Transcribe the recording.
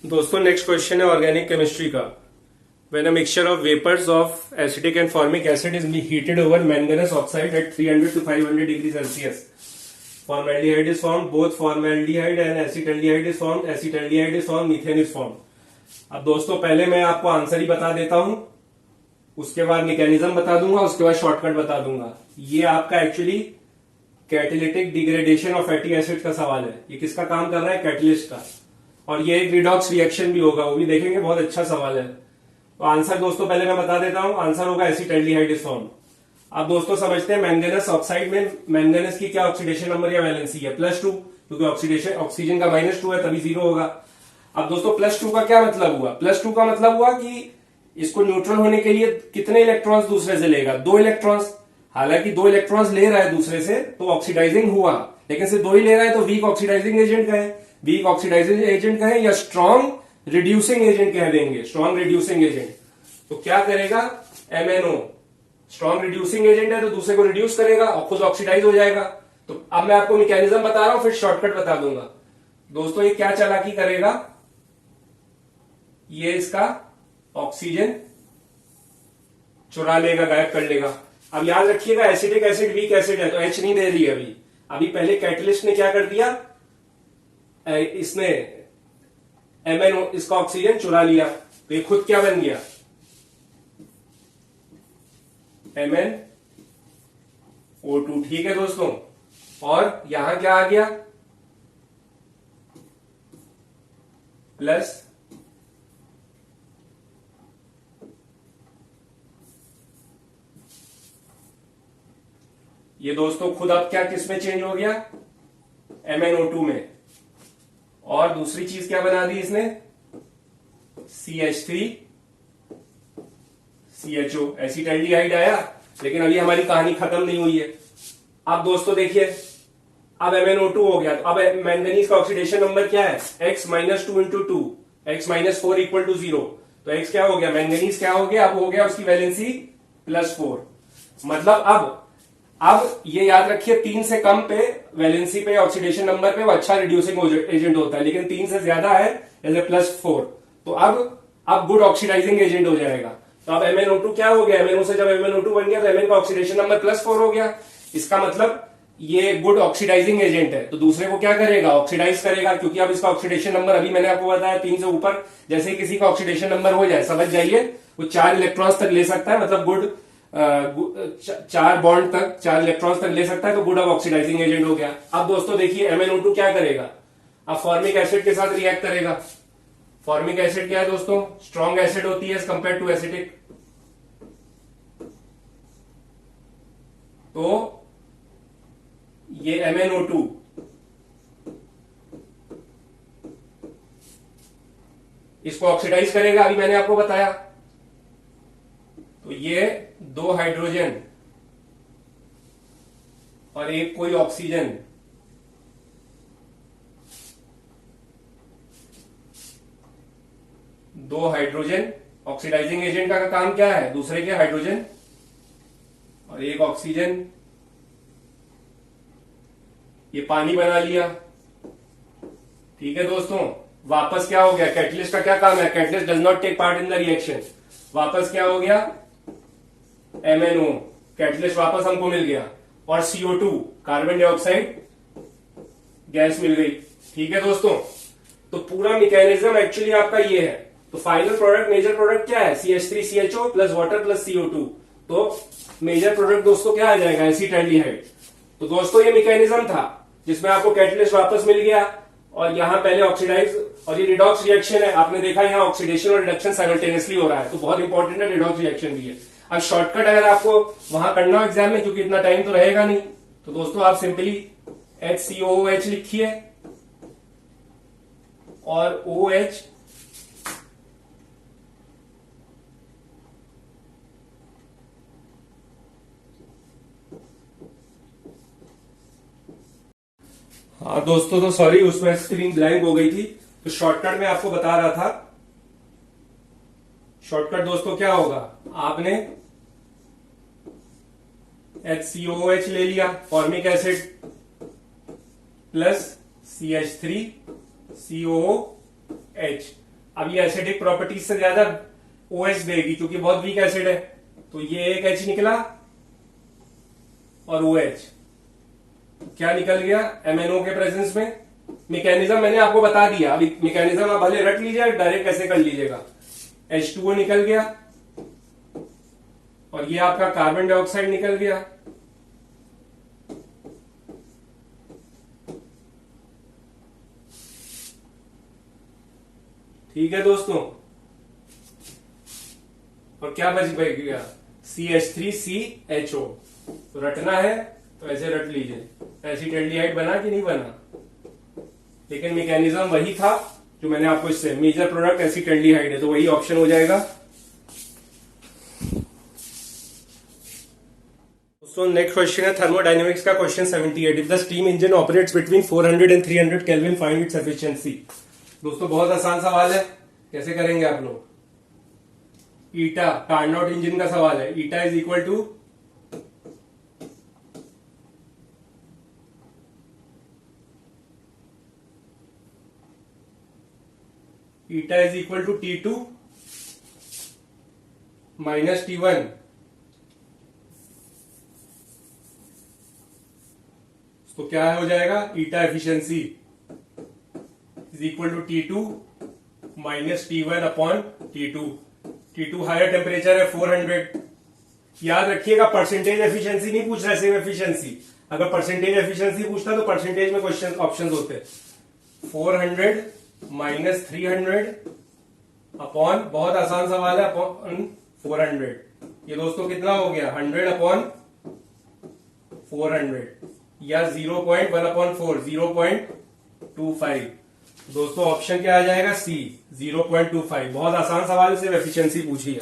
दोस्तों next question है organic chemistry का। When a mixture of vapours of acetic and formic acid is heated over manganese oxide at 300 to 500 degree celsius, formaldehyde is formed, both formaldehyde and acetaldehyde is formed, acetaldehyde is formed, methane is formed। अब दोस्तों पहले मैं आपको answer ही बता देता हूं, उसके बाद मैकेनिज्म बता दूंगा, उसके बाद शॉर्टकट बता दूंगा। ये आपका actually catalytic degradation of fatty acid का सवाल है। ये किसका काम कर रहा है? कैटलिस्ट का। और ये एक रिडॉक्स रिएक्शन भी होगा, वो भी देखेंगे, बहुत अच्छा सवाल है। तो आंसर दोस्तों पहले मैं बता देता हूं, आंसर होगा एसिटाल्डिहाइड इज फॉर्म्ड। अब दोस्तों समझते हैं मैंगनीज ऑक्साइड में मैंगनीज की क्या ऑक्सीडेशन नंबर या वैलेंसी है? +2, क्योंकि ऑक्सीडेशन ऑक्सीजन का -2 है तभी 0 होगा। अब दोस्तों +2 का क्या मतलब हुआ? +2 का मतलब हुआ कि इसको न्यूट्रल होने के लिए कितने इलेक्ट्रॉन्स दूसरे से लेगा? 2 इलेक्ट्रॉन्स। हालांकि 2 इलेक्ट्रॉन्स ले रहा है दूसरे से तो ऑक्सीडाइजिंग हुआ, लेकिन सिर्फ 2 ही ले रहा है तो वीक ऑक्सीडाइजिंग एजेंट कहें, वीक ऑक्सीडाइजिंग एजेंट कहें या स्ट्रॉन्ग रिड्यूसिंग एजेंट कह देंगे, स्ट्रॉन्ग रिड्यूसिंग एजेंट। तो क्या करेगा? MnO स्ट्रॉन्ग रिड्यूसिंग एजेंट है तो दूसरे को रिड्यूस करेगा और खुद ऑक्सीडाइज हो जाएगा। तो अब मैं आपको मैकेनिज्म बता रहा हूं, फिर शॉर्टकट बता दूंगा। दोस्तों ये क्या चालाकी करेगा? ये इसका ऑक्सीजन चुरा लेगा, गायब कर लेगा। अब याद रखिएगा एसिटिक एसिड वीक एसिड है तो H नहीं दे रही है अभी पहले कैटलिस्ट ने क्या कर दिया, इसने MnO इसका ऑक्सीजन चुरा लिया, तो ये खुद क्या बन गया? MnO2। ठीक है दोस्तों, और यहां क्या आ गया? प्लस ये दोस्तों खुद अब क्या किस में चेंज हो गया? MnO2 में। और दूसरी चीज क्या बना दी इसने? CH3CHO, एसिटाल्डिहाइड आया। लेकिन अभी हमारी कहानी खत्म नहीं हुई है। अब दोस्तों देखिए, अब MnO2 हो गया तो अब मैंगनीज का ऑक्सीडेशन नंबर क्या है? X -2 × 2, X -4 = 0। तो X क्या हो गया? मैंगनीज क्या हो गया? अब हो गया उसकी वैलेंसी +4। मतलब अब ये याद रखिए 3 से कम पे वैलेंसी पे ऑक्सीडेशन नंबर पे वो अच्छा रिड्यूसिंग एजेंट होता है, लेकिन 3 से ज्यादा है जैसे +4 तो अब गुड ऑक्सीडाइजिंग एजेंट हो जाएगा। तो अब MnO2 क्या हो गया? MnO से जब MnO2 बन गया तो Mn का ऑक्सीडेशन नंबर +4 हो गया। इसका मतलब ये गुड ऑक्सीडाइजिंग एजेंट है, तो दूसरे को क्या करेगा? ऑक्सीडाइज करेगा, क्योंकि अब इसका ऑक्सीडेशन नंबर अभी मैंने आपको बताया 3 से ऊपर। जैसे ही किसी का ऑक्सीडेशन नंबर हो जाए, समझ जाइए वो 4 इलेक्ट्रॉन्स तक ले सकता है, मतलब गुड 4 बॉन्ड तक, 4 इलेक्ट्रॉन्स तक ले सकता है, तो गुड ऑक्सीडाइजिंग एजेंट हो गया। अब दोस्तों देखिए MnO2 क्या करेगा? अब फॉर्मिक एसिड के साथ रिएक्ट करेगा। फॉर्मिक एसिड क्या है दोस्तों? स्ट्रॉन्ग एसिड होती है एज कंपेयर टू एसिटिक। तो ये MnO2 इसको ऑक्सीडाइज करेगा, अभी मैंने आपको बताया। तो ये 2 हाइड्रोजन और एक कोई ऑक्सीजन, दो हाइड्रोजन ऑक्सीडाइजिंग एजेंट का काम क्या है? दूसरे के हाइड्रोजन और एक ऑक्सीजन, ये पानी बना लिया। ठीक है दोस्तों, वापस क्या हो गया? कैटलिस्ट का क्या काम है? Catalyst does not take part in the reaction. वापस क्या हो गया? MnO, कैटलिस्ट वापस हमको मिल गया, और CO2 कार्बन डाइऑक्साइड गैस मिल गई। ठीक है दोस्तों, तो पूरा मैकेनिज्म एक्चुअली आपका ये है। तो फाइनल प्रोडक्ट, मेजर प्रोडक्ट क्या है? CH3CHO plus water plus CO2। तो मेजर प्रोडक्ट दोस्तों क्या आ जाएगा? एसिटाल्डिहाइड। तो दोस्तों ये मैकेनिज्म था जिसमें आपको कैटलिस्ट वापस मिल गया और यहां पहले ऑक्सीडाइज, और ये रिडॉक्स रिएक्शन है। आपने देखा यहां ऑक्सीडेशन और रिडक्शन साइमल्टेनियसली हो रहा है, तो बहुत इंपॉर्टेंट है, रिडॉक्स रिएक्शन भी है। अब शॉर्टकट अगर आपको वहां करना हो एग्जाम में, क्योंकि इतना टाइम तो रहेगा नहीं, तो दोस्तों आप सिंपली HCOOH लिखिए और OH हाँ दोस्तों, तो सॉरी उसमें स्क्रीन ब्लैंक हो गई थी। तो शॉर्टकट में आपको बता रहा था, शॉर्टकट दोस्तों क्या होगा? आपने HCOOH ले लिया, फॉर्मिक एसिड प्लस CH3COOH, अब ये एसिडिक प्रॉपर्टीज से ज्यादा OH देगी क्योंकि बहुत वीक एसिड है, तो ये एक H निकला और OH क्या निकल गया MnO के प्रेजेंस में। मैकेनिज्म मैंने आपको बता दिया, अभी मैकेनिज्म आप भले रट लीजिए, डायरेक्ट कैसे कर लीजिएगा। H2O निकल गया और ये आपका कार्बन डाइऑक्साइड निकल गया। ठीक है दोस्तों, और क्या बच गया CH3CHO। तो रटना है तो ऐसे रट लीजिए। एसिटाल्डिहाइड बना कि नहीं बना, लेकिन मैकेनिज्म वही था जो मैंने आपको इससे, मेजर प्रोडक्ट एसिटाल्डिहाइड है तो वही ऑप्शन हो जाएगा। दोस्तों नेक्स्ट क्वेश्चन है थर्मोडायनेमिक्स का question 78। If the steam engine operates between 400 and 300 kelvin find its efficiency. दोस्तों बहुत आसान सवाल है, कैसे करेंगे आप लोग। ईटा कार्नोट इंजन का सवाल है। Eta is equal to T2 minus T1। तो क्या हो जाएगा, eta efficiency is equal to T2 minus T1 upon T2। T2 higher temperature है 400। याद रखिएगा परसेंटेज एफिशिएंसी नहीं पूछ रहा है, सिर्फ एफिशिएंसी। अगर परसेंटेज एफिशिएंसी पूछता तो परसेंटेज में क्वेश्चन ऑप्शन होते। 400 माइनस 300 अपॉन, बहुत आसान सवाल है, अपॉन 400। ये दोस्तों कितना हो गया 100 अपॉन 400 या 0.1 अपॉन 4 0.25। दोस्तों ऑप्शन क्या आ जाएगा, C 0.25। बहुत आसान सवाल है, सिर्फ एफिशिएंसी पूछी है।